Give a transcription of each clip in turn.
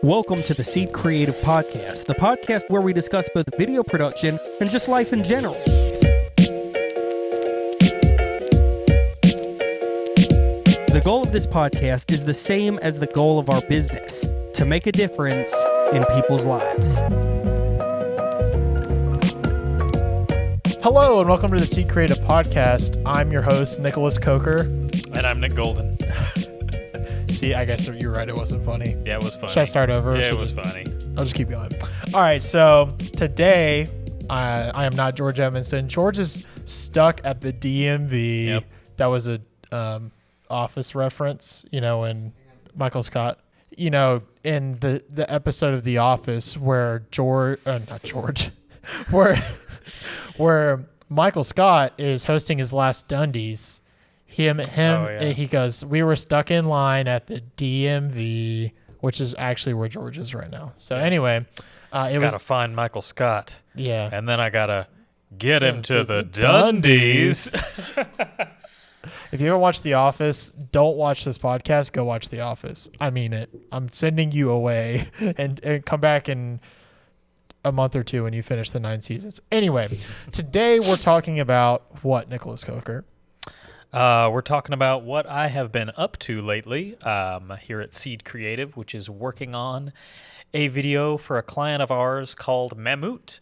Welcome to the Seed Creative Podcast, the podcast where we discuss both video production and just life in general. The goal of this podcast is the same as the goal of our business, to make a difference in people's lives. Hello and welcome to the Seed Creative Podcast. I'm your host, Nicholas Coker. And I'm Nick Golden. See, I guess you're right. It wasn't funny. Yeah, it was funny. Should I start over? Yeah, it was funny. I'll just keep going. All right. So today, I am not George Evanston. George is stuck at the DMV. Yep. That was a Office reference, in Michael Scott. In the episode of The Office where where Michael Scott is hosting his last Dundies. He goes, we were stuck in line at the DMV, which is actually where George is right now. So anyway, Gotta find Michael Scott. Yeah. And then I gotta get him to the Dundies. If you ever watch The Office, don't watch this podcast. Go watch The Office. I mean it. I'm sending you away and come back in a month or two when you finish the 9 seasons. Anyway, today we're talking about what, Nicholas Coker? We're talking about what I have been up to lately here at Seed Creative, which is working on a video for a client of ours called Mammut.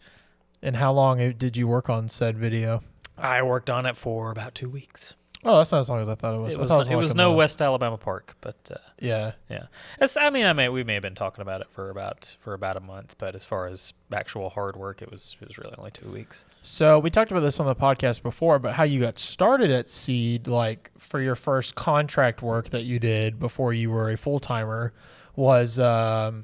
And how long did you work on said video? I worked on it for about 2 weeks. Oh, that's not as long as I thought it was. It was no West Alabama Park, but yeah. We may have been talking about it for about a month, but as far as actual hard work, it was really only 2 weeks. So we talked about this on the podcast before, but how you got started at Seed, like for your first contract work that you did before you were a full timer, was another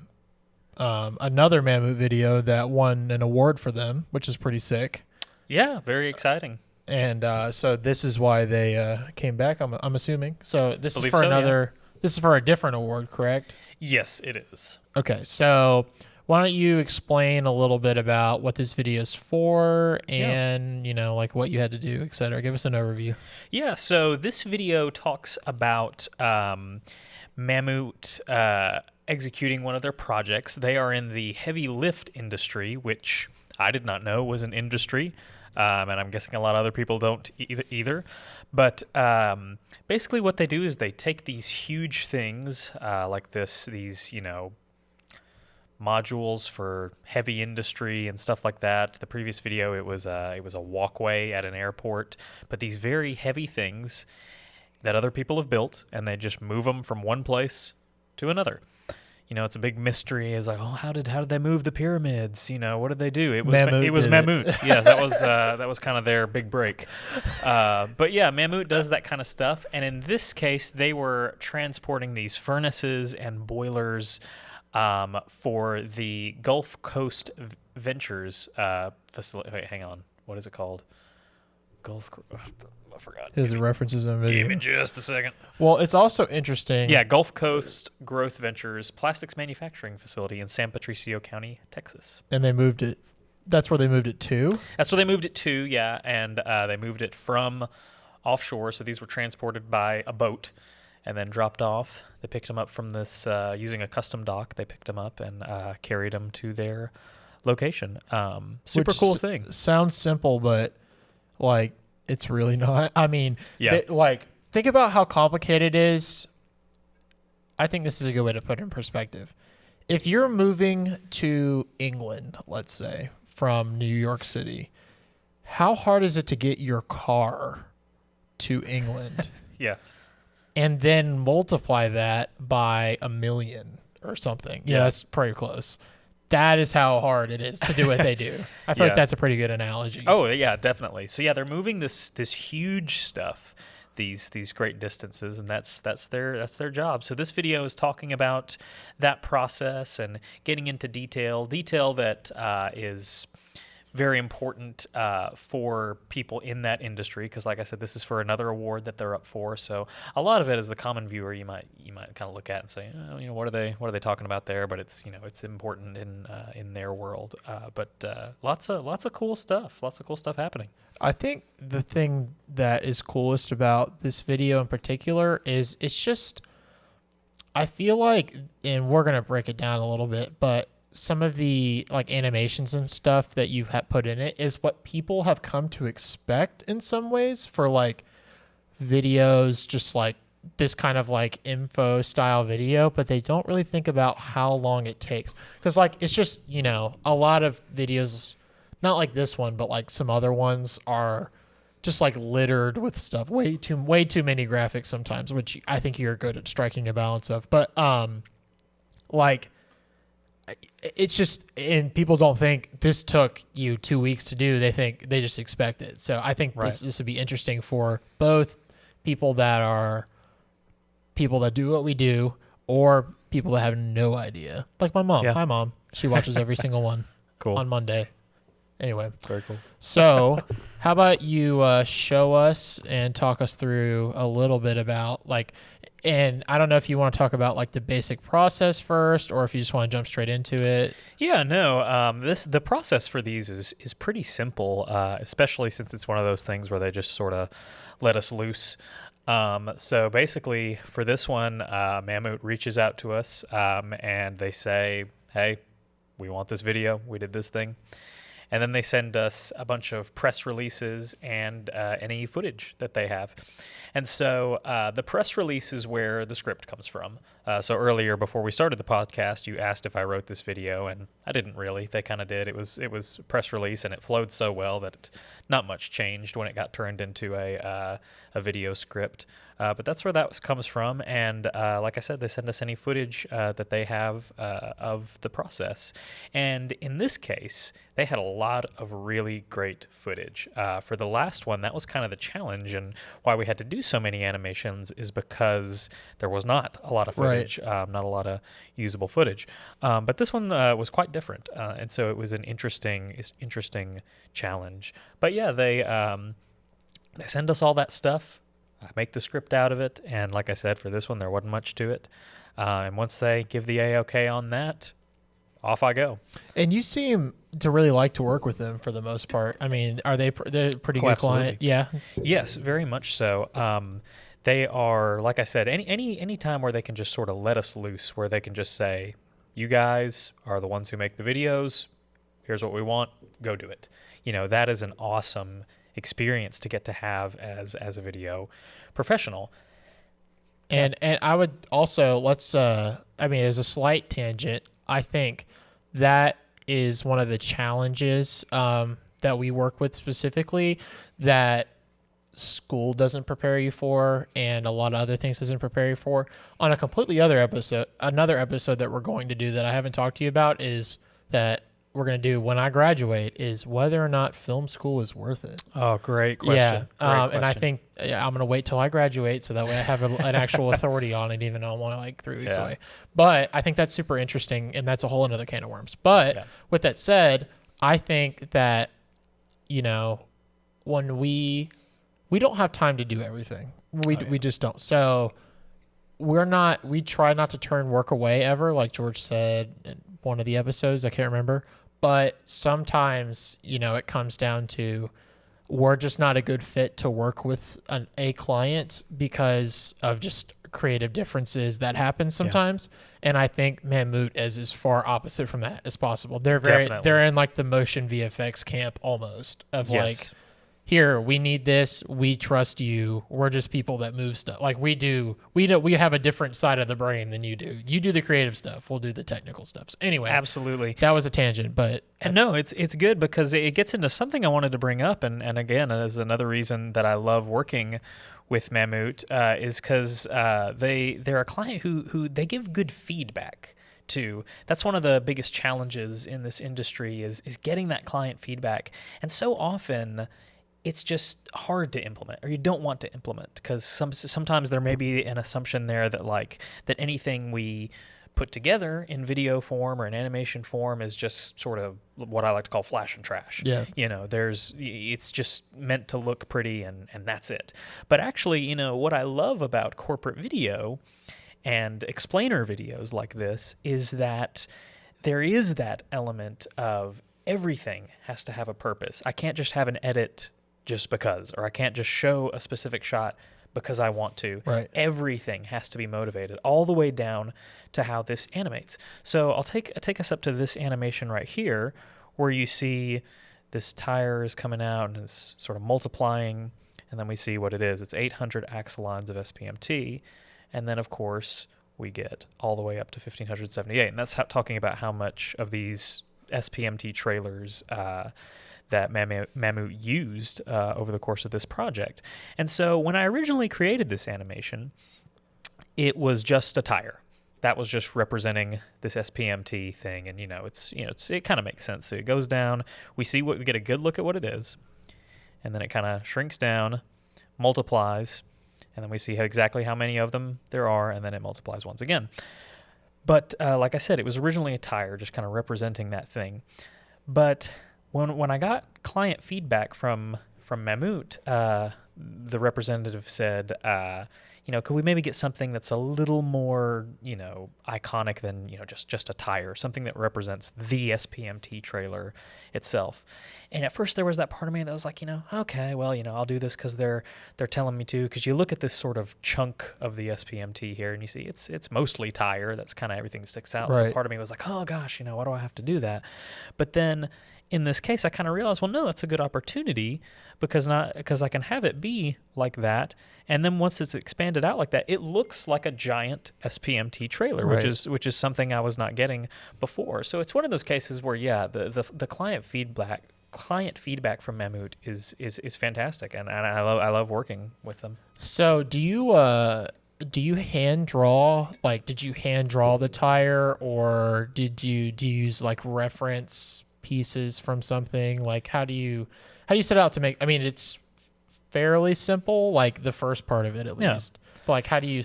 Mammut video that won an award for them, which is pretty sick. Yeah, very exciting. And so this is why they came back. I'm assuming. So this is for yeah. This is for a different award, correct? Yes, it is. Okay, so why don't you explain a little bit about what this video is for, and like what you had to do, et cetera. Give us an overview. Yeah. So this video talks about Mammut executing one of their projects. They are in the heavy lift industry, which I did not know was an industry. And I'm guessing a lot of other people don't either. But basically what they do is they take these huge things like these modules for heavy industry and stuff like that. The previous video, it was a walkway at an airport. But these very heavy things that other people have built, and they just move them from one place to another. It's a big mystery. It's like, how did they move the pyramids? What did they do? It was Mammut. Yeah, that was kind of their big break. But yeah, Mammut does that kind of stuff. And in this case, they were transporting these furnaces and boilers for the Gulf Coast Ventures facility. Wait, hang on. What is it called? I forgot. His references on video. Give me just a second. Well, it's also interesting. Yeah, Gulf Coast Growth Ventures plastics manufacturing facility in San Patricio County, Texas. And they moved it. That's where they moved it to? That's where they moved it to, yeah. And they moved it from offshore. So these were transported by a boat and then dropped off. They picked them up from this, using a custom dock. They picked them up and carried them to their location. Super cool thing. Sounds simple, but it's really not. I mean, yeah. Think about how complicated it is. I think this is a good way to put it in perspective. If you're moving to England, let's say, from New York City, how hard is it to get your car to England? Yeah. And then multiply that by 1 million or something. Yeah, that's pretty close. That is how hard it is to do what they do. I feel like that's a pretty good analogy. Oh, yeah, definitely. So, yeah, they're moving this huge stuff, these great distances, and that's their job. So this video is talking about that process and getting into detail that is very important for people in that industry, because like I said, this is for another award that they're up for. So a lot of it, as the common viewer, you might kind of look at and say, what are they talking about there? But it's it's important in their world. But lots of cool stuff happening. I think the thing that is coolest about this video in particular is it's just I feel like, and we're going to break it down a little bit, but some of the like animations and stuff that you've put in it is what people have come to expect in some ways for like videos, just like this kind of like info style video, but they don't really think about how long it takes. Because like it's just, you know, a lot of videos, not like this one, but like some other ones are just like littered with stuff, way too many graphics sometimes, which I think you're good at striking a balance of. But like it's just, and people don't think this took you 2 weeks to do. They think they just expect it. So I think this would be interesting for both people that do what we do, or people that have no idea. Like my mom. Yeah. Hi, Mom. She watches every single one. Cool. On Monday. Anyway. Very cool. So how about you show us and talk us through a little bit about like, and I don't know if you want to talk about like the basic process first, or if you just want to jump straight into it. Yeah, no. The process for these is pretty simple, especially since it's one of those things where they just sort of let us loose. So basically, for this one, Mammut reaches out to us, and they say, "Hey, we want this video. We did this thing." And then they send us a bunch of press releases and any footage that they have. And so the press release is where the script comes from. So earlier, before we started the podcast, you asked if I wrote this video, and I didn't really. They kind of did. It was a press release, and it flowed so well that not much changed when it got turned into a video script. But that's where that comes from. And like I said, they send us any footage that they have of the process. And in this case, they had a lot of really great footage. For the last one, that was kind of the challenge, and why we had to do so many animations is because there was not a lot of footage, not a lot of usable footage. But this one was quite different, and so it was an interesting challenge. But yeah, they send us all that stuff. I make the script out of it, and like I said, for this one, there wasn't much to it. And once they give the A-OK on that, off I go. And you seem to really like to work with them for the most part. I mean, they're pretty good client? Yeah. Yes, very much so. They are, like I said, any time where they can just sort of let us loose, where they can just say, "You guys are the ones who make the videos. Here's what we want. Go do it." You know, that is an awesome experience to get to have as a video professional. And I would also, I mean, as a slight tangent, I think that is one of the challenges that we work with specifically that school doesn't prepare you for, and a lot of other things doesn't prepare you for. On a completely other episode, another episode that we're going to do that I haven't talked to you about is that we're going to do when I graduate is whether or not film school is worth it. Oh, great question. Yeah. And I think I'm going to wait till I graduate so that way I have an actual authority on it, even though I'm only like 3 weeks away. But I think that's super interesting, and that's a whole another can of worms. But with that said, I think that, you know, when we don't have time to do everything. We just don't. So we try not to turn work away ever, like George said in one of the episodes. I can't remember. But sometimes, you know, it comes down to we're just not a good fit to work with a client because of just creative differences that happen sometimes. Yeah. And I think Mammut is as far opposite from that as possible. They're in like the motion VFX camp almost of like, here, we need this. We trust you. We're just people that move stuff. Like we have a different side of the brain than you do. You do the creative stuff. We'll do the technical stuff. So anyway, absolutely. That was a tangent, but no, it's good because it gets into something I wanted to bring up, and again, as another reason that I love working with Mammut is because they're a client who they give good feedback to. That's one of the biggest challenges in this industry is getting that client feedback, and so often it's just hard to implement, or you don't want to implement, because sometimes there may be an assumption there that that anything we put together in video form or in animation form is just sort of what I like to call flash and trash. Yeah. You know, it's just meant to look pretty and that's it. But actually, you know, what I love about corporate video and explainer videos like this is that there is that element of everything has to have a purpose. I can't just have an edit just because, or I can't just show a specific shot because I want to. Right. Everything has to be motivated, all the way down to how this animates. So I'll take us up to this animation right here, where you see this tire is coming out and it's sort of multiplying, and then we see what it is. It's 800 axolines of SPMT, and then of course we get all the way up to 1578, and that's talking about how much of these SPMT trailers that Mammut used over the course of this project. And so when I originally created this animation, it was just a tire. That was just representing this SPMT thing, and it kind of makes sense. So it goes down, we get a good look at what it is, and then it kind of shrinks down, multiplies, and then we see exactly how many of them there are, and then it multiplies once again. But like I said, it was originally a tire, just kind of representing that thing. But when I got client feedback from Mammut, the representative said, could we maybe get something that's a little more, iconic than, just a tire, something that represents the SPMT trailer itself. And at first there was that part of me that was like, okay, well, I'll do this because they're telling me to. Because you look at this sort of chunk of the SPMT here, and you see it's mostly tire. That's kind of everything that sticks out. Right. So part of me was like, oh gosh, why do I have to do that? But then in this case, I kind of realized, well, no, that's a good opportunity because I can have it be like that, and then once it's expanded out like that, it looks like a giant SPMT trailer, Right. which is something I was not getting before. So it's one of those cases where, yeah, the client feedback from Mammut is fantastic, and I love working with them. So do you hand draw, did you hand draw the tire, or do you use reference pieces from something? How do you set out to make, it's fairly simple, the first part of it at least. But how do you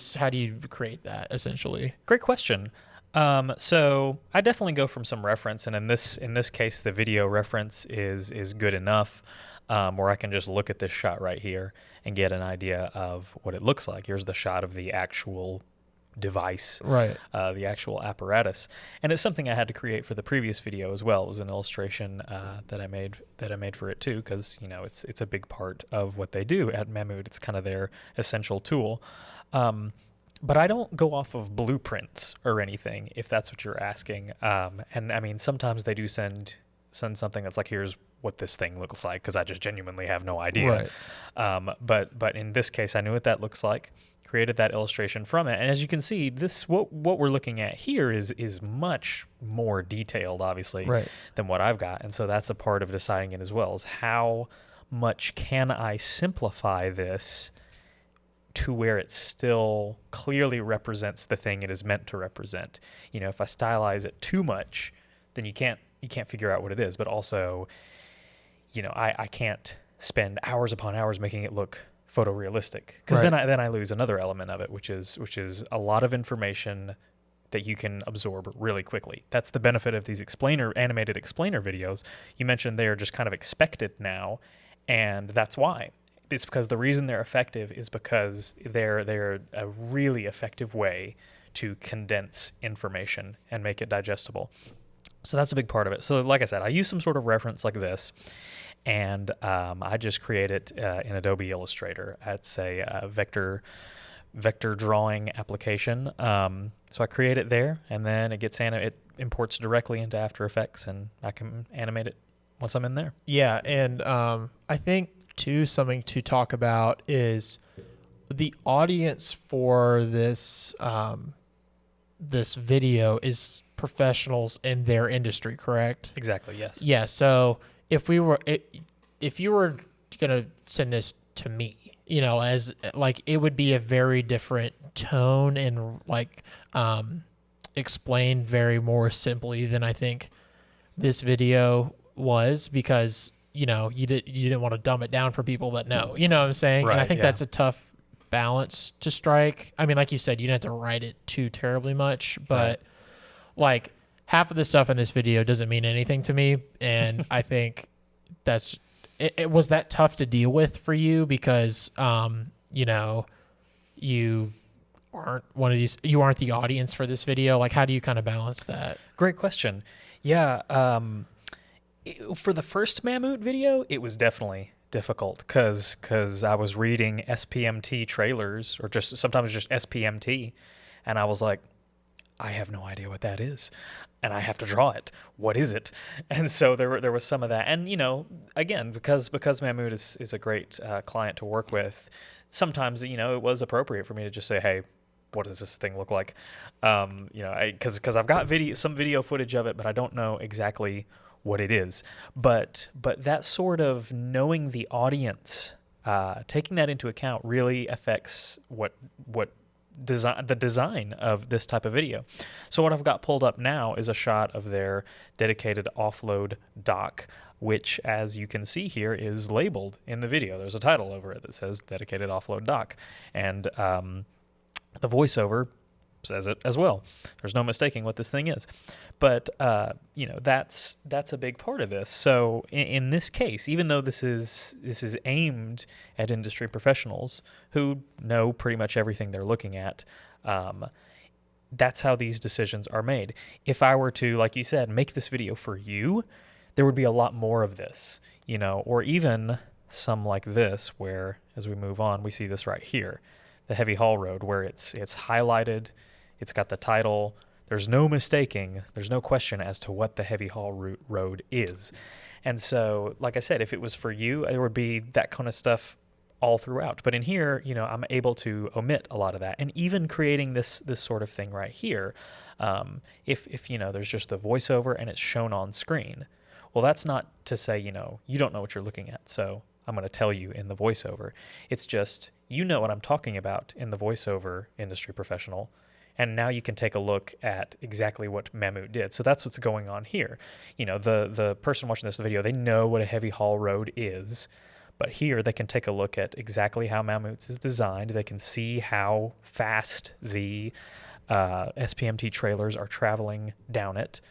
create that essentially? Great question. So I definitely go from some reference, and in this case, the video reference is good enough, where I can just look at this shot right here and get an idea of what it looks like. Here's the shot of the actual device, right? The actual apparatus, and it's something I had to create for the previous video as well. It was an illustration that I made for it too, because it's a big part of what they do at Mammut. It's kind of their essential tool. But I don't go off of blueprints or anything, if that's what you're asking. And sometimes they do send something that's like, here's what this thing looks like, because I just genuinely have no idea. Right. But in this case, I knew what that looks like, created that illustration from it. And as you can see, what we're looking at here is much more detailed, obviously, right, than what I've got. And so that's a part of deciding it as well, is how much can I simplify this to where it still clearly represents the thing it is meant to represent. If I stylize it too much, then you can't figure out what it is. But also, I can't spend hours upon hours making it look photorealistic, because right, then I lose another element of it, which is a lot of information that you can absorb really quickly. That's the benefit of these animated explainer videos. You mentioned they are just kind of expected now, and that's why. It's because the reason they're effective is because they're a really effective way to condense information and make it digestible. So that's a big part of it. So like I said, I use some sort of reference like this, and I just create it in Adobe Illustrator. It's a vector drawing application. So I create it there, and then it imports directly into After Effects, and I can animate it once I'm in there. Yeah, and I think too, something to talk about is the audience for this this video is professionals in their industry, correct? Exactly, yes. Yeah, so if you were gonna send this to me, as it would be a very different tone and explained very more simply than I think this video was, because you didn't want to dumb it down for people that know, what I'm saying? Right, and I think yeah. that's a tough balance to strike. Like you said, you don't have to write it too terribly much, but half of the stuff in this video doesn't mean anything to me. And I think that's, it was that tough to deal with for you because, you aren't the audience for this video. How do you kind of balance that? Great question. Yeah. For the first Mammut video, it was definitely difficult because I was reading SPMT trailers, or just sometimes just SPMT, and I was like, I have no idea what that is, and I have to draw it. What is it? And so there was some of that. And again, because Mahmood is a great client to work with, sometimes it was appropriate for me to just say, hey, what does this thing look like? Because I've got some video footage of it, but I don't know exactly what it is. But that sort of knowing the audience, taking that into account, really affects the design of this type of video. So what I've got pulled up now is a shot of their dedicated offload dock, which, as you can see here, is labeled in the video. There's a title over it that says dedicated offload dock, and the voiceover says it as well. There's no mistaking what this thing is. But that's a big part of this. So in this case, even though this is aimed at industry professionals who know pretty much everything they're looking at, that's how these decisions are made. If I were to, like you said, make this video for you, there would be a lot more of this, or even some like this, where as we move on, we see this right here, the heavy haul road, where it's highlighted, it's got the title. There's no mistaking, there's no question as to what the heavy haul road is. And so, like I said, if it was for you, there would be that kind of stuff all throughout. But in here, I'm able to omit a lot of that. And even creating this sort of thing right here, if there's just the voiceover and it's shown on screen, well, that's not to say, you don't know what you're looking at, so I'm going to tell you in the voiceover. It's just, what I'm talking about in the voiceover, industry professional, and now you can take a look at exactly what Mahmood did. So that's what's going on here. The person watching this video, they know what a heavy haul road is, but here they can take a look at exactly how Mahmood's is designed. They can see how fast the SPMT trailers are traveling down it.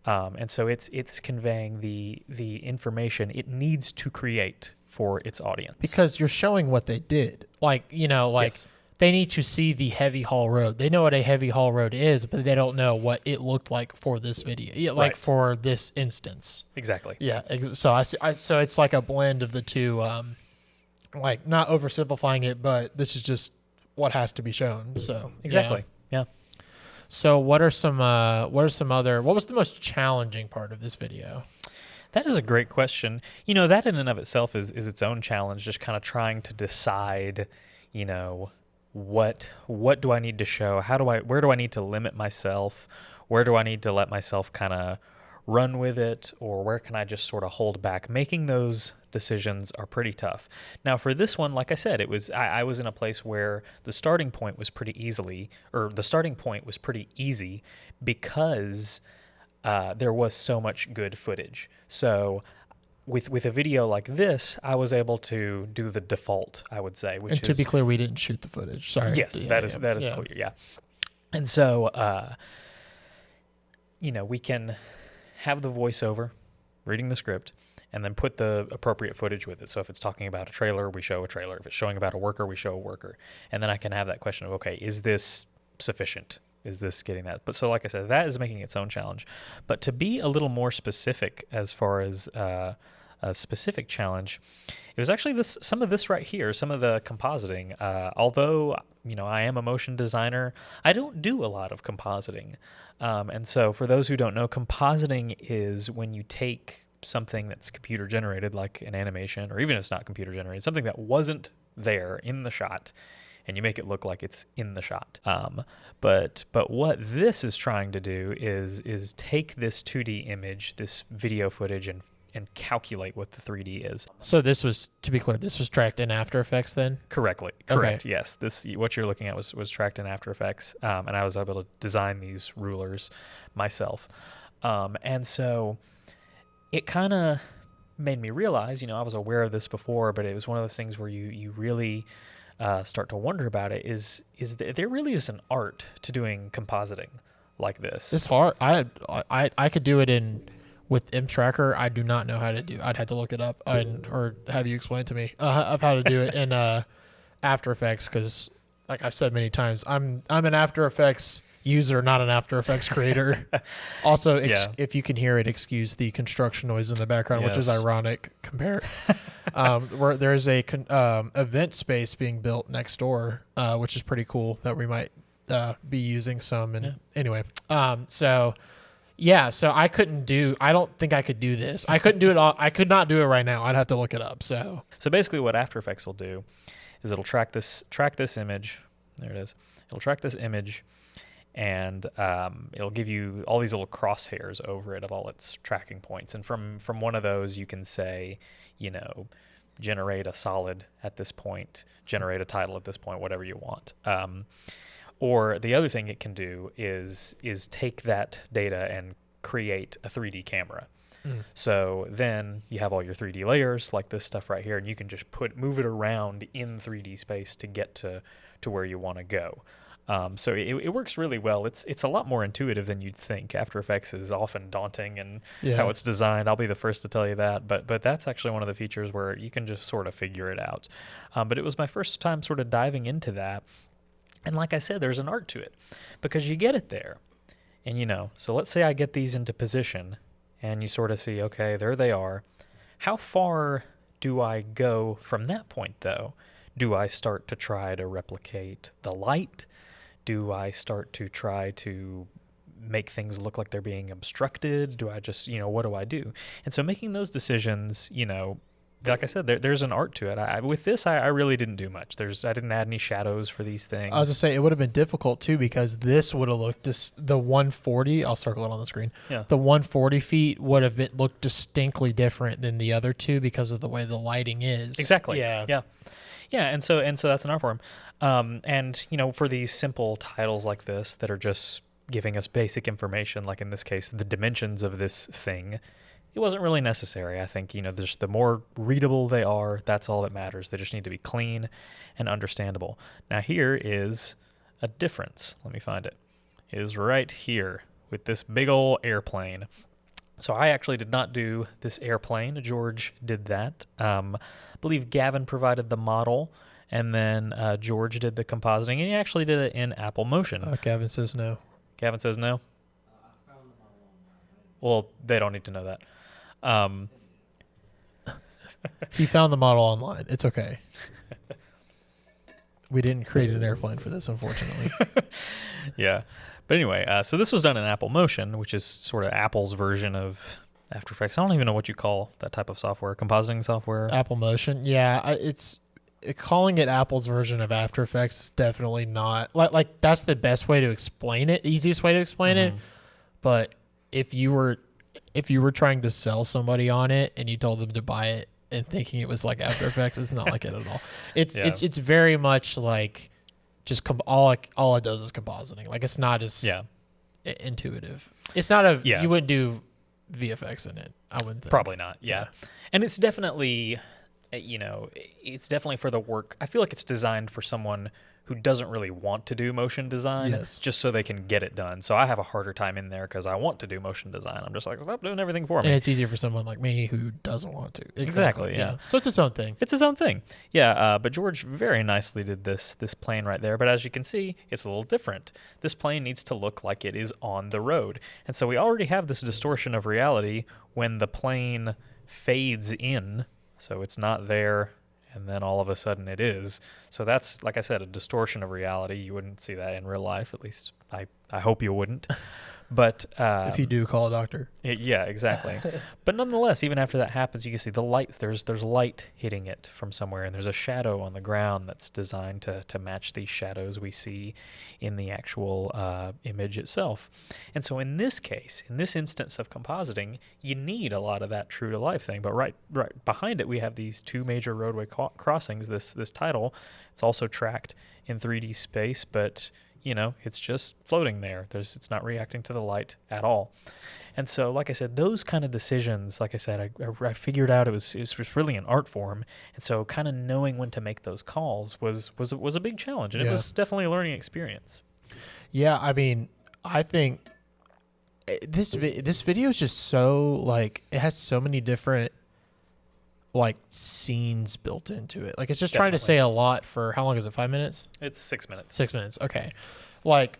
And so it's conveying the information it needs to create for its audience. Because you're showing what they did. Yes. They need to see the heavy haul road. They know what a heavy haul road is, but they don't know what it looked like for this video, right. For this instance. Exactly. Yeah. So so it's like a blend of the two, not oversimplifying it, but this is just what has to be shown. So exactly. Yeah. So what was the most challenging part of this video? That is a great question. That in and of itself is its own challenge, just kind of trying to decide, what do I need to show? Where do I need to limit myself? Where do I need to let myself kind of run with it? Or where can I just sort of hold back? Making those decisions are pretty tough. Now for this one, like I said, I was in a place where the starting point was pretty easy because there was so much good footage. So with a video like this, I was able to do the default, I would say. And to be clear, we didn't shoot the footage. Sorry. Yes, that is clear, yeah. And so, we can have the voiceover, reading the script, and then put the appropriate footage with it. So if it's talking about a trailer, we show a trailer. If it's showing about a worker, we show a worker. And then I can have that question of, okay, is this sufficient? Is this getting that? But so like I said, that is making its own challenge. But to be a little more specific as far as a specific challenge, it was actually some of this right here, some of the compositing. Although, I am a motion designer, I don't do a lot of compositing. And so for those who don't know, compositing is when you take something that's computer generated, like an animation, or even if it's not computer generated, something that wasn't there in the shot, and you make it look like it's in the shot. But what this is trying to do is take this 2D image, this video footage, and calculate what the 3D is. So this was, to be clear, this was tracked in After Effects then? Correct. Okay. Yes. What you're looking at was tracked in After Effects, and I was able to design these rulers myself. And so it kind of made me realize, I was aware of this before, but it was one of those things where you really start to wonder about it. There really is an art to doing compositing like this. It's hard. I could do it with M-Tracker. I do not know how to do. I'd have to look it up or have you explain to me of how to do it in After Effects, because like I've said many times, I'm an After Effects user, not an After Effects creator. Also, Yeah. if you can hear it, excuse the construction noise in the background, which is Yes. ironic. Where there's a event space being built next door, which is pretty cool that we might be using some. And anyway, so I don't think I could do this. I couldn't do it all. I could not do it right now. I'd have to look it up. So basically what After Effects will do is it'll track this image. There it is. It'll track this image, and it'll give you all these little crosshairs over it of all its tracking points. And from one of those, you can say, generate a solid at this point, generate a title at this point, whatever you want. Or the other thing it can do is take that data and create a 3D camera. So then you have all your 3D layers like this stuff right here, and you can just move it around in 3D space to get to where you want to go. So it works really well. It's a lot more intuitive than you'd think. After Effects is often daunting and how it's designed. I'll be the first to tell you that. But that's actually one of the features where you can just sort of figure it out. But it was my first time sort of diving into that. And like I said, there's an art to it because you get it there. And, so let's say I get these into position and you sort of see, okay, there they are. How far do I go from that point, though? Do I start to try to replicate the light? Do I start to try to make things look like they're being obstructed? Do I just, what do I do? And so making those decisions, like I said, there's an art to it. With this, I really didn't do much. I didn't add any shadows for these things. I was going to say, it would have been difficult, too, because this would have looked, the 140, I'll circle it on the screen. Yeah. The 140 feet would have looked distinctly different than the other two because of the way the lighting is. Exactly. Yeah. And so that's an art form. And, for these simple titles like this that are just giving us basic information, like in this case, the dimensions of this thing, it wasn't really necessary. I think, the more readable they are, that's all that matters. They just need to be clean and understandable. Now, here is a difference. Let me find it. It is right here with this big old airplane. So I actually did not do this airplane. George did that. I believe Gavin provided the model, and then George did the compositing, and he actually did it in Apple Motion. Gavin says no. Gavin says no? Well, they don't need to know that. He found the model online. It's okay. We didn't create an airplane for this, unfortunately. Yeah. But anyway, so this was done in Apple Motion, which is sort of Apple's version of After Effects. I don't even know what you call that type of software. Compositing software? Apple Motion. Yeah, calling it Apple's version of After Effects is definitely not like that's the best way to explain it, easiest way to explain it. But if you were trying to sell somebody on it and you told them to buy it and thinking it was like After Effects, it's not like it at all. It's very much like just all it does is compositing. Like it's not as intuitive. It's not you wouldn't do VFX in it. I wouldn't think. Probably not. Yeah. And it's definitely it's definitely for the work. I feel like it's designed for someone who doesn't really want to do motion design, just so they can get it done. So I have a harder time in there because I want to do motion design. I'm just like, stop doing everything for me. And it's easier for someone like me who doesn't want to. Exactly, yeah. So it's its own thing. It's its own thing. Yeah, but George very nicely did this plane right there. But as you can see, it's a little different. This plane needs to look like it is on the road. And so we already have this distortion of reality when the plane fades in. So it's not there, and then all of a sudden it is. So that's, like I said, a distortion of reality. You wouldn't see that in real life, at least I hope you wouldn't. But if you do, call a doctor. Yeah, exactly. But nonetheless, even after that happens, you can see the lights. There's light hitting it from somewhere, and there's a shadow on the ground that's designed to match these shadows we see in the actual image itself. And so in this case, in this instance of compositing, you need a lot of that true to life thing. But right behind it, we have these two major roadway crossings. This title, it's also tracked in 3D space, but it's just floating there. It's not reacting to the light at all. And so, like I said, those kind of decisions, like I said, I figured out it was really an art form. And so kind of knowing when to make those calls was a big challenge. And it was definitely a learning experience. Yeah, I mean, I think this video is just so, like, it has so many different, like, scenes built into it. Like, it's just trying to say a lot for, how long is it, 5 minutes? It's 6 minutes. 6 minutes, okay. Like,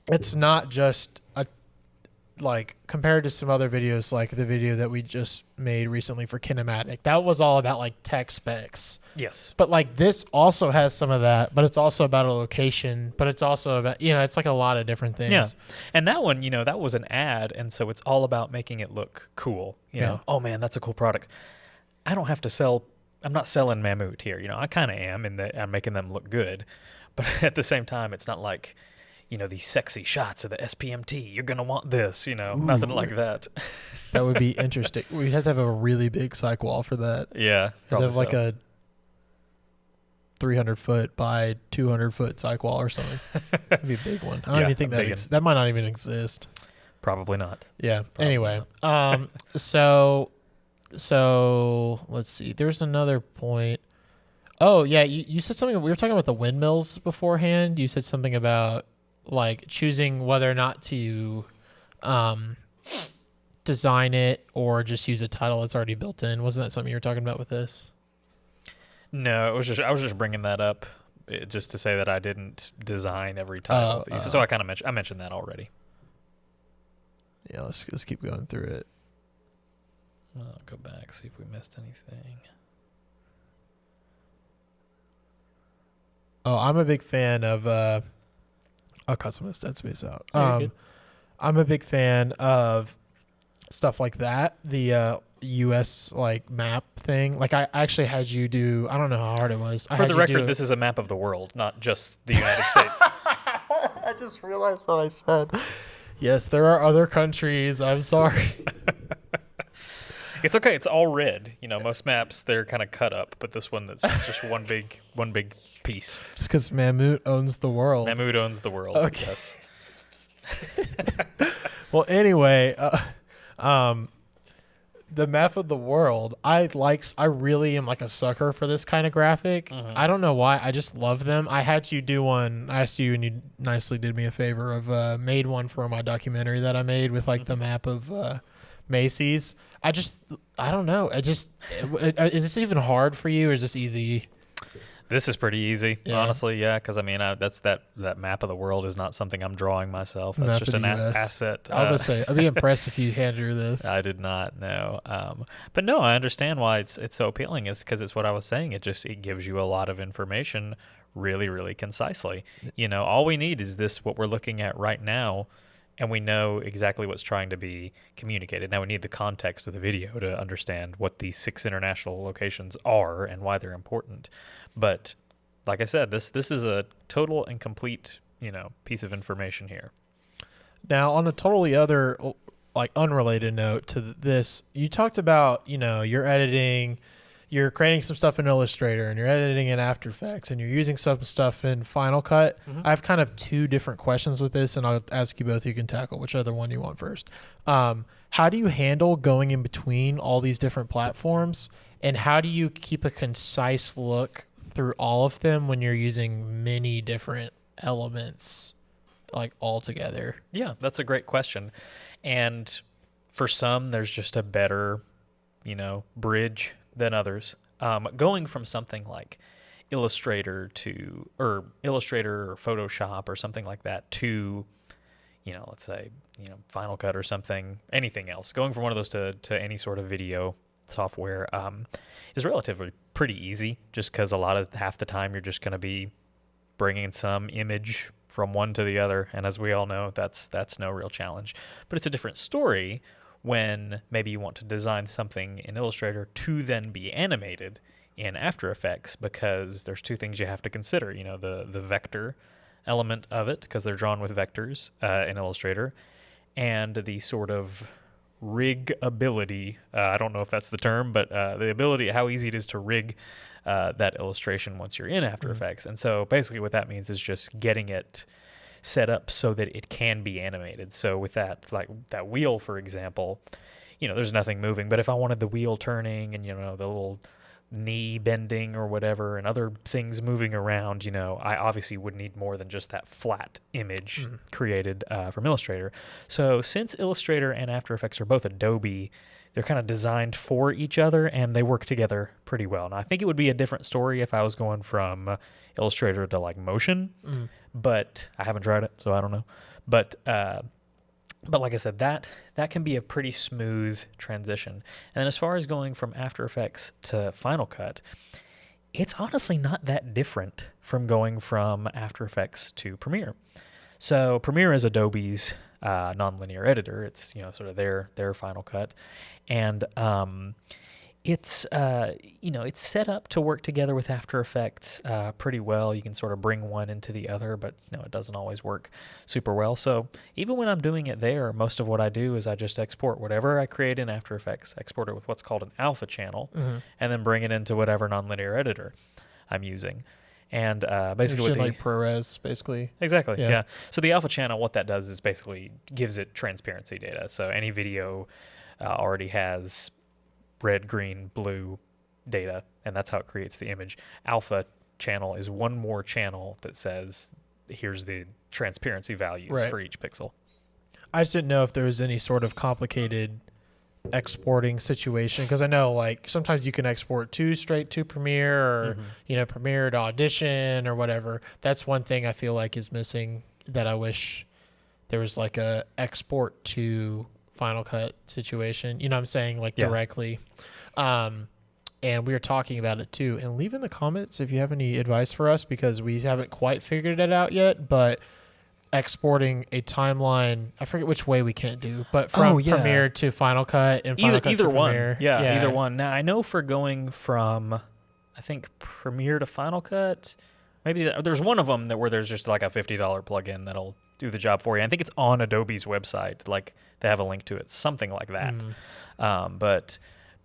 it's not just a like compared to some other videos, like the video that we just made recently for Kinematic. That was all about like tech specs. Yes. But like this also has some of that, but it's also about a location, but it's also about, it's like a lot of different things. Yeah. And that one, that was an ad. And so it's all about making it look cool. You know, oh man, that's a cool product. I don't have to sell. I'm not selling Mammut here. I kind of am in that I'm making them look good. But at the same time, it's not like, these sexy shots of the SPMT. You're going to want this, nothing like that. That would be interesting. We'd have to have a really big cyc wall for that. Yeah. We'd have like a 300-foot by 200-foot cyc wall or something. That'd be a big one. I don't even think that might not even exist. Probably not. Yeah. Probably anyway, not. So let's see. There's another point. Oh yeah, you said something. We were talking about the windmills beforehand. You said something about like choosing whether or not to design it or just use a title that's already built in. Wasn't that something you were talking about with this? No, I was just bringing that up just to say that I didn't design every title. So I mentioned that already. Yeah, let's keep going through it. I'll go back, see if we missed anything. Oh, I'm a big fan of I'll cut some of this dead space out. Good. I'm a big fan of stuff like that. The US like map thing. Like I actually had you do, I don't know how hard it was. For the record, this is a map of the world, not just the United States. I just realized what I said. Yes, there are other countries. I'm sorry. It's okay. It's all red. Most maps they're kind of cut up, but this one that's just one big piece. It's because Mammut owns the world. Mammut owns the world. Okay. Yes. Well, anyway, the map of the world. I really am like a sucker for this kind of graphic. Mm-hmm. I don't know why. I just love them. I had you do one. I asked you, and you nicely did me a favor of made one for my documentary that I made with like the map of Macy's. I don't know. Is this even hard for you, or is this easy? This is pretty easy, honestly. Yeah, because that's that map of the world is not something I'm drawing myself. That's just an asset. I was gonna say, I'd be impressed if you hand her this. I did not know, but no, I understand why it's so appealing. Is because it's what I was saying. It gives you a lot of information really, really concisely. All we need is what we're looking at right now. And we know exactly what's trying to be communicated. Now we need the context of the video to understand what these 6 international locations are and why they're important. But like I said, this is a total and complete, piece of information here. Now, on a totally other, like unrelated note to this, you talked about, you're editing, you're creating some stuff in Illustrator and you're editing in After Effects and you're using some stuff in Final Cut. Mm-hmm. I have kind of 2 different questions with this, and I'll ask you both. You can tackle whichever one you want first. How do you handle going in between all these different platforms, and how do you keep a concise look through all of them when you're using many different elements like all together? Yeah, that's a great question. And for some, there's just a better, bridge than others. Going from something like Illustrator or Photoshop or something like that to, let's say, Final Cut or something, anything else. Going from one of those to any sort of video software is relatively pretty easy, just because half the time you're just going to be bringing some image from one to the other, and as we all know, that's no real challenge. But it's a different story when maybe you want to design something in Illustrator to then be animated in After Effects, because there's 2 things you have to consider. The vector element of it, because they're drawn with vectors in Illustrator, and the sort of rig ability. I don't know if that's the term, but the ability, how easy it is to rig that illustration once you're in After Effects. And so basically what that means is just getting it set up so that it can be animated. So with that, like that wheel, for example, there's nothing moving, but if I wanted the wheel turning and, the little knee bending or whatever and other things moving around, I obviously would need more than just that flat image created from Illustrator. So since Illustrator and After Effects are both Adobe, they're kind of designed for each other and they work together pretty well. Now, I think it would be a different story if I was going from Illustrator to like Motion, but I haven't tried it, so I don't know. But like I said, that can be a pretty smooth transition. And then as far as going from After Effects to Final Cut, it's honestly not that different from going from After Effects to Premiere. So Premiere is Adobe's nonlinear editor. It's sort of their Final Cut, and it's it's set up to work together with After Effects pretty well. You can sort of bring one into the other, but it doesn't always work super well. So even when I'm doing it there, most of what I do is I just export whatever I create in After Effects, export it with what's called an alpha channel, and then bring it into whatever nonlinear editor I'm using. And basically, like ProRes, basically. Exactly. Yeah. So the alpha channel, what that does is basically gives it transparency data. So any video already has red, green, blue data, and that's how it creates the image. Alpha channel is one more channel that says, here's the transparency values for each pixel. I just didn't know if there was any sort of complicated exporting situation, because I know like sometimes you can export straight to Premiere, or Premiere to Audition or whatever. That's one thing I feel like is missing, that I wish there was like a export to Final Cut situation, what I'm saying, like directly. And we were talking about it too, and leave in the comments if you have any advice for us, because we haven't quite figured it out yet. But exporting a timeline, I forget which way we can't do, but from Premiere to Final Cut, and Final Cut either to one. Premiere. Either one. Now I know for going from, I think, Premiere to Final Cut, maybe there's one of them where there's just like a $50 plugin that'll do the job for you. I think it's on Adobe's website, like they have a link to it, something like that.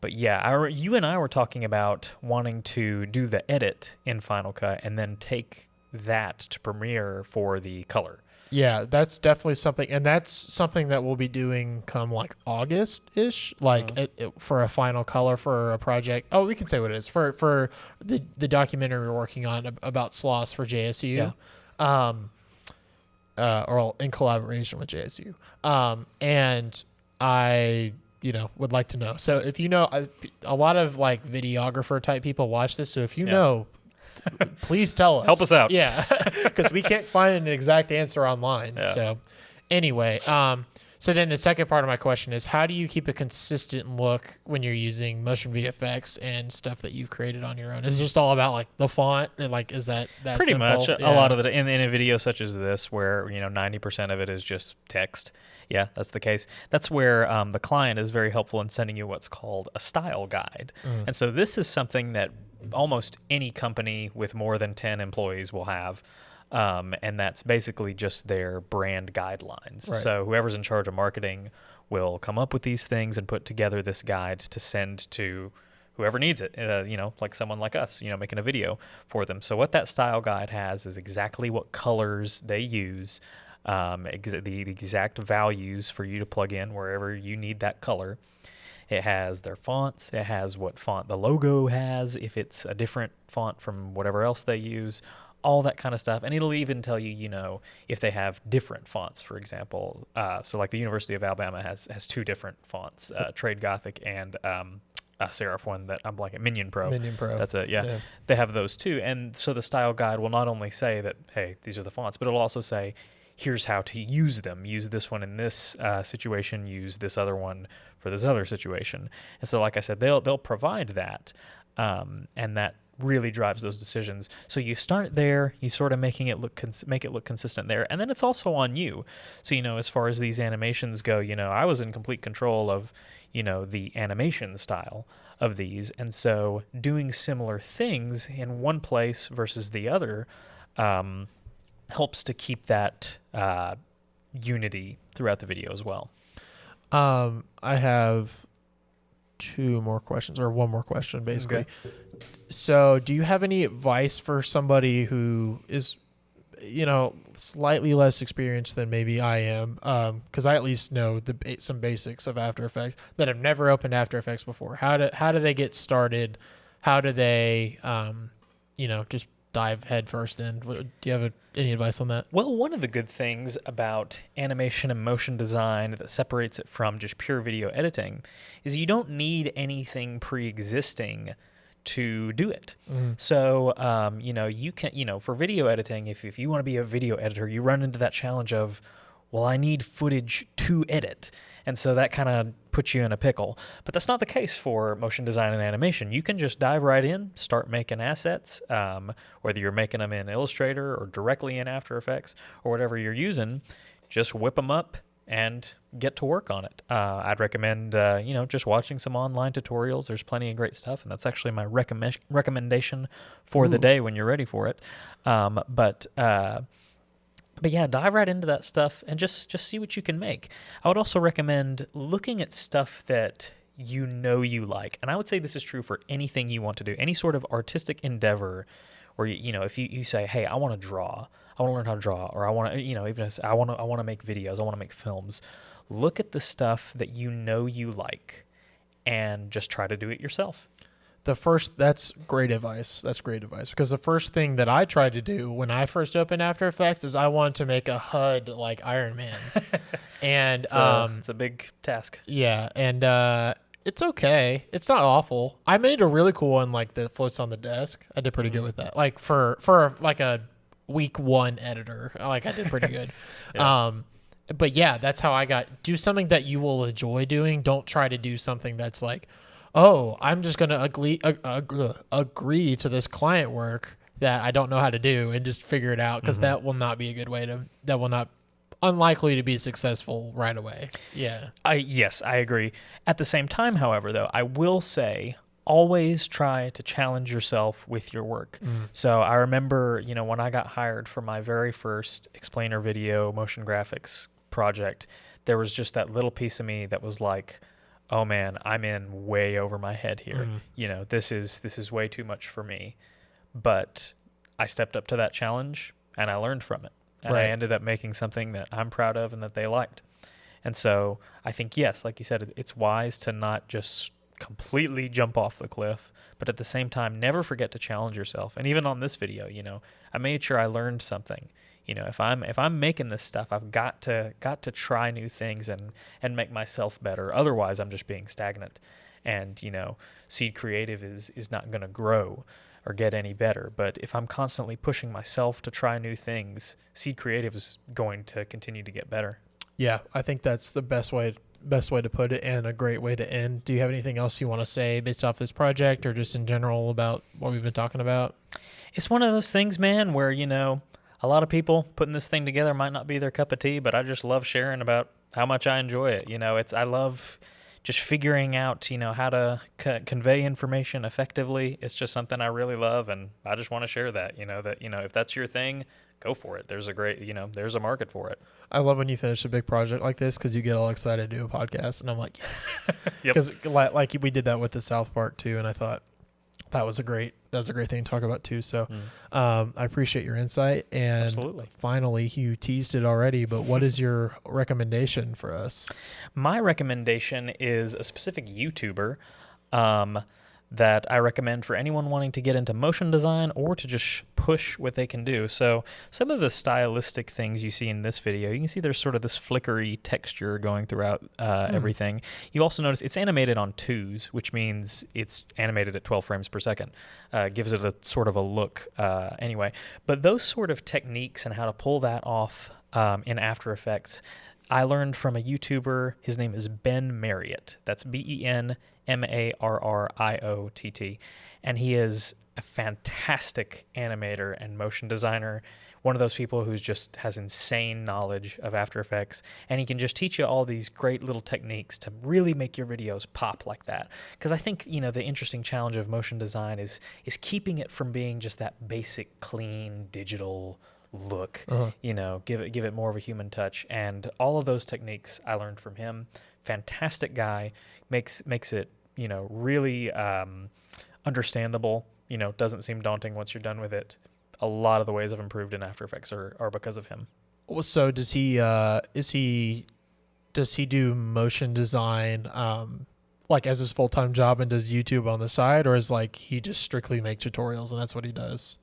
But yeah, you and I were talking about wanting to do the edit in Final Cut and then take that to Premiere for the color. Yeah, that's definitely something, and that's something that we'll be doing come like August-ish, like for a final color for a project. Oh, we can say what it is for the documentary we're working on about sloths for JSU, or in collaboration with JSU. And I would like to know. So if a lot of like videographer type people watch this, so if you know, please tell us. Help us out. Yeah, because we can't find an exact answer online. Yeah. So anyway, so then the second part of my question is, how do you keep a consistent look when you're using motion VFX and stuff that you've created on your own? Is it just all about like the font, and like is that pretty simple? much a lot of it in a video such as this, where 90% of it is just text. Yeah, that's the case. That's where the client is very helpful in sending you what's called a style guide. And so this is something that almost any company with more than 10 employees will have. And that's basically just their brand guidelines. Right. So whoever's in charge of marketing will come up with these things and put together this guide to send to whoever needs it, like someone like us, making a video for them. So what that style guide has is exactly what colors they use, the exact values for you to plug in wherever you need that color. It has their fonts. It has what font the logo has, if it's a different font from whatever else they use, all that kind of stuff. And it'll even tell you, if they have different fonts, for example. So like the University of Alabama has two different fonts, Trade Gothic and a serif one that I'm blanking, Minion Pro. Minion Pro. That's it. Yeah. They have those too. And so the style guide will not only say that, hey, these are the fonts, but it'll also say, here's how to use them. Use this one in this situation. Use this other one for this other situation. And so, like I said, they'll provide that, and that really drives those decisions. So you start there. You sort of make it look consistent there, and then it's also on you. So as far as these animations go, I was in complete control of the animation style of these, and so doing similar things in one place versus the other helps to keep that unity throughout the video as well. I have two more questions, or one more question, basically. Okay. So do you have any advice for somebody who is, slightly less experienced than maybe I am? Because I at least know some basics of After Effects, that have never opened After Effects before. How do they get started? How do they, just dive headfirst in? Do you have any advice on that? Well, one of the good things about animation and motion design that separates it from just pure video editing is you don't need anything pre-existing to do it. So, you can, for video editing, if you want to be a video editor, you run into that challenge of, well, I need footage to edit. And so that kind of puts you in a pickle. But that's not the case for motion design and animation. You can just dive right in, start making assets, whether you're making them in Illustrator or directly in After Effects or whatever you're using, just whip them up and get to work on it. I'd recommend, just watching some online tutorials. There's plenty of great stuff, and that's actually my recommendation for the day when you're ready for it. But yeah, dive right into that stuff and just see what you can make. I would also recommend looking at stuff that you know you like. And I would say this is true for anything you want to do, any sort of artistic endeavor where, if you say, hey, I want to draw, I want to learn how to draw, or I want to, even if I want to make videos, I want to make films. Look at the stuff that you know you like and just try to do it yourself. That's great advice. That's great advice. Because the first thing that I tried to do when I first opened After Effects is I wanted to make a HUD like Iron Man. And it's a big task. Yeah, and it's okay. It's not awful. I made a really cool one like that floats on the desk. I did pretty good with that. Like for like a week one editor, like I did pretty good. Yeah. But yeah, that's how I do something that you will enjoy doing. Don't try to do something that's like, oh, I'm just going to agree to this client work that I don't know how to do and just figure it out, because that will not be a good way that will not, unlikely to be successful right away. Yeah. Yes, I agree. At the same time, however, though, I will say always try to challenge yourself with your work. So I remember, when I got hired for my very first explainer video motion graphics project, there was just that little piece of me that was like, oh man, I'm in way over my head here. This is way too much for me. But I stepped up to that challenge and I learned from it. And I ended up making something that I'm proud of and that they liked. And so I think, yes, like you said, it's wise to not just completely jump off the cliff, but at the same time, never forget to challenge yourself. And even on this video, I made sure I learned something. If I'm making this stuff, I've got to try new things and make myself better. Otherwise, I'm just being stagnant. And, Seed Creative is not going to grow or get any better. But if I'm constantly pushing myself to try new things, Seed Creative is going to continue to get better. Yeah, I think that's the best way to put it, and a great way to end. Do you have anything else you want to say based off this project or just in general about what we've been talking about? It's one of those things, man, where, a lot of people putting this thing together might not be their cup of tea, but I just love sharing about how much I enjoy it. I love just figuring out, how to convey information effectively. It's just something I really love, and I just want to share that, if that's your thing, go for it. There's a great, there's a market for it. I love when you finish a big project like this, because you get all excited to do a podcast, and I'm like, yes. Because like we did that with the South Park too, and I thought that was a great thing to talk about too. So I appreciate your insight. And absolutely. Finally, you teased it already, but what is your recommendation for us? My recommendation is a specific YouTuber that I recommend for anyone wanting to get into motion design or to just push what they can do. So some of the stylistic things you see in this video, you can see there's sort of this flickery texture going throughout everything. You also notice it's animated on 2s, which means it's animated at 12 frames per second. Gives it a sort of a look anyway. But those sort of techniques and how to pull that off in After Effects, I learned from a YouTuber. His name is Ben Marriott. That's BenMarriott. And he is a fantastic animator and motion designer. One of those people who just has insane knowledge of After Effects. And he can just teach you all these great little techniques to really make your videos pop like that. Because I think, the interesting challenge of motion design is keeping it from being just that basic, clean, digital look. Give it more of a human touch. And all of those techniques I learned from him. Fantastic guy. Makes it, really understandable. Doesn't seem daunting once you're done with it. A lot of the ways I've improved in After Effects are because of him. So does he do motion design like as his full-time job and does YouTube on the side, or is like he just strictly make tutorials and that's what he does?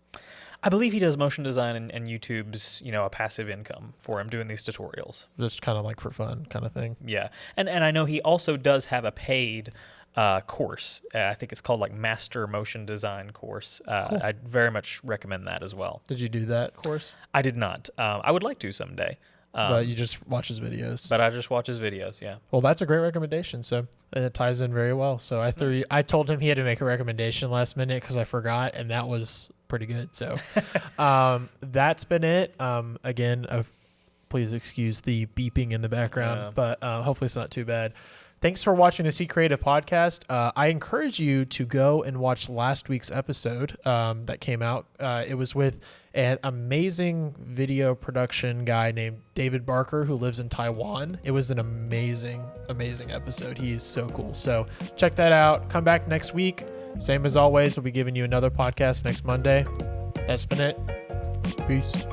I believe he does motion design and YouTube's, a passive income for him doing these tutorials. Just kind of like for fun kind of thing. Yeah. And I know he also does have a paid course. I think it's called like Master Motion Design course. Cool. I'd very much recommend that as well. Did you do that course? I did not. I would like to someday. But you just watch his videos. But I just watch his videos, yeah. Well, that's a great recommendation. So it ties in very well. So I told him he had to make a recommendation last minute because I forgot, and that was pretty good. So that's been it. Again, please excuse the beeping in the background, but hopefully it's not too bad. Thanks for watching the Sea Creative podcast. I encourage you to go and watch last week's episode that came out. It was with an amazing video production guy named David Barker who lives in Taiwan. It was an amazing, amazing episode. He's so cool. So check that out. Come back next week. Same as always, we'll be giving you another podcast next Monday. That's been it. Peace.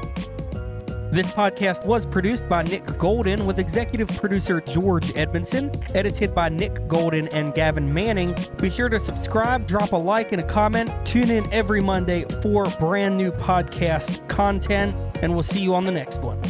This podcast was produced by Nick Golden with executive producer George Edmondson, edited by Nick Golden and Gavin Manning. Be sure to subscribe, drop a like and a comment. Tune in every Monday for brand new podcast content, and we'll see you on the next one.